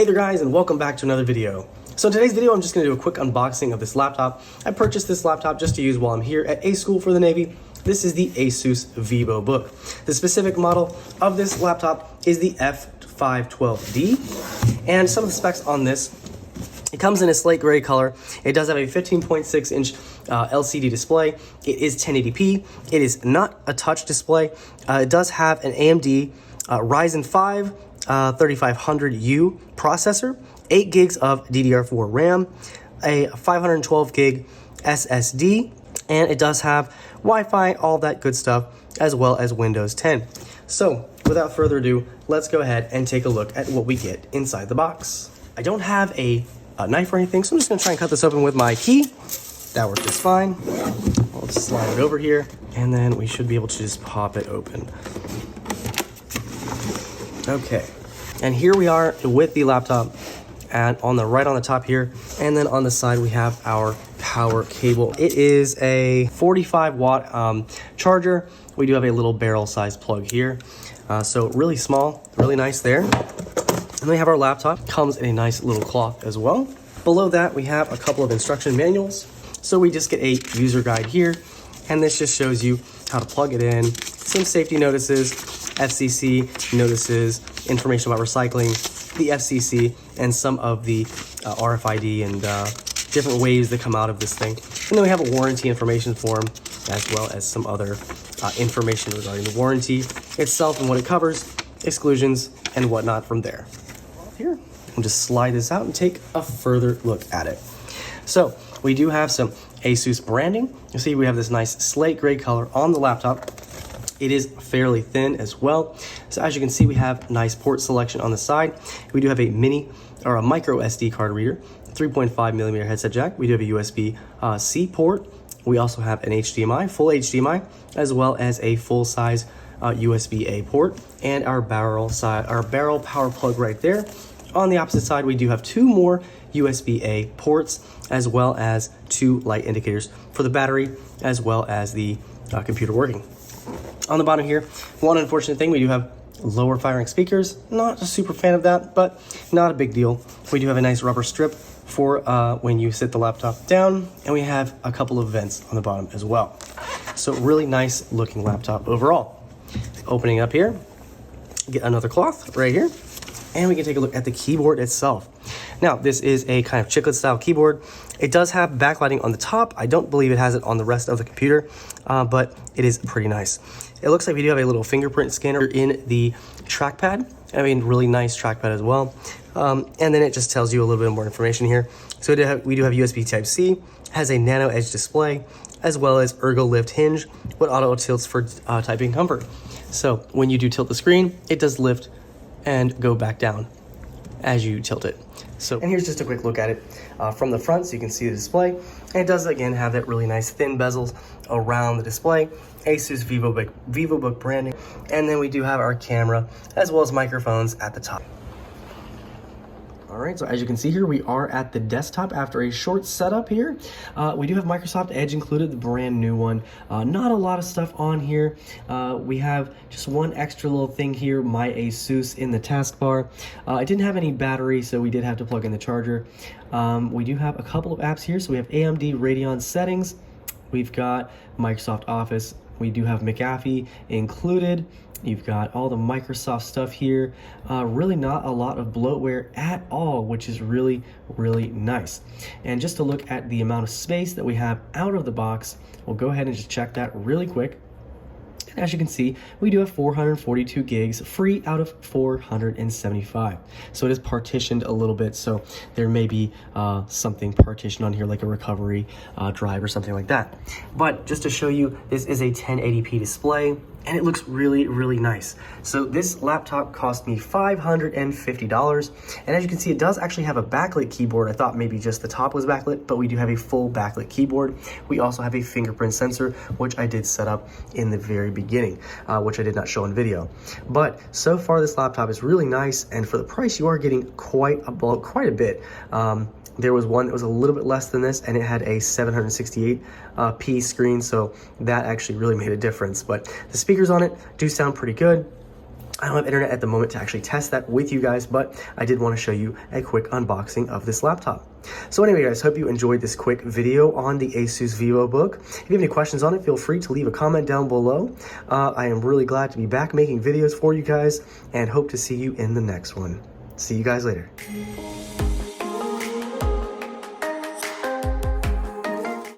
Hey there guys, and welcome back to another video. So in today's video, I'm just going to do a quick unboxing of this laptop. I purchased this laptop just to use while I'm here at A School for the Navy. This is the ASUS Vivobook. The specific model of this laptop is the F512D, and some of the specs on this: it comes in a slate gray color. It does have a 15.6 inch LCD display. It is 1080p. It is not a touch display. It does have an AMD Ryzen 5 3500U processor, 8 gigs of DDR4 RAM, a 512 gig SSD, and it does have Wi-Fi, all that good stuff, as well as Windows 10. So without further ado, let's go ahead and take a look at what we get inside the box. I don't have a knife or anything, so I'm just gonna try and cut this open with my key. That works just fine. I'll just slide it over here, and then we should be able to just pop it open. Okay, and here we are with the laptop, and on the top here, and then on the side we have our power cable. It is a 45 watt charger. We do have a little barrel sized plug here, so really small, really nice there. And we have our laptop. Comes in a nice little cloth as well. Below that we have a couple of instruction manuals. So we just get a user guide here, and this just shows you how to plug it in, some safety notices, FCC notices, information about recycling, the FCC, and some of the RFID and different waves that come out of this thing. And then we have a warranty information form, as well as some other information regarding the warranty itself and what it covers, exclusions, and whatnot from there. Here, we'll just slide this out and take a further look at it. So we do have some ASUS branding. You see we have this nice slate gray color on the laptop. It is fairly thin as well. So as you can see, we have nice port selection on the side. We do have a micro SD card reader, 3.5 millimeter headset jack. We do have a USB-C port. We also have an HDMI, full HDMI, as well as a full-size USB-A port, and our barrel power plug right there. On the opposite side, we do have two more USB-A ports, as well as two light indicators for the battery, as well as the computer working. On the bottom here, one unfortunate thing, we do have lower firing speakers. Not a super fan of that, but not a big deal. We do have a nice rubber strip for when you sit the laptop down, and we have a couple of vents on the bottom as well. So really nice looking laptop overall. Opening up here, get another cloth right here, and we can take a look at the keyboard itself. Now, this is a kind of chiclet style keyboard. It does have backlighting on the top. I don't believe it has it on the rest of the computer, but it is pretty nice. It looks like we do have a little fingerprint scanner in the trackpad. I mean, really nice trackpad as well. And then it just tells you a little bit more information here. So we do have USB Type-C, has a nano edge display, as well as ergo lift hinge, what auto tilts for typing comfort. So when you do tilt the screen, it does lift and go back down as you tilt it. So, and here's just a quick look at it from the front, so you can see the display. And it does again have that really nice thin bezels around the display. ASUS Vivobook branding, and then we do have our camera as well as microphones at the top. All right, so as you can see here, we are at the desktop after a short setup here. We do have Microsoft Edge included, the brand new one. Not a lot of stuff on here. We have just one extra little thing here, My ASUS in the taskbar. I didn't have any battery, so we did have to plug in the charger. We do have a couple of apps here. So we have AMD Radeon settings. We've got Microsoft Office. We do have McAfee included. You've got all the Microsoft stuff here. Really not a lot of bloatware at all, which is really, really nice. And just to look at the amount of space that we have out of the box, we'll go ahead and just check that really quick. And as you can see, we do have 442 gigs free out of 475. So it is partitioned a little bit, so there may be something partitioned on here like a recovery drive or something like that. But just to show you, this is a 1080p display, and it looks really, really nice. So this laptop cost me $550, and as you can see, it does actually have a backlit keyboard. I thought maybe just the top was backlit, but we do have a full backlit keyboard. We also have a fingerprint sensor, which I did set up in the very beginning, which I did not show in video. But so far, this laptop is really nice, and for the price, you are getting quite a bit. There was one that was a little bit less than this, and it had a 768p screen, so that actually really made a difference. But the speakers on it do sound pretty good. I don't have internet at the moment to actually test that with you guys, but I did want to show you a quick unboxing of this laptop. So anyway, guys, hope you enjoyed this quick video on the ASUS Vivobook. If you have any questions on it, feel free to leave a comment down below. I am really glad to be back making videos for you guys and hope to see you in the next one. See you guys later.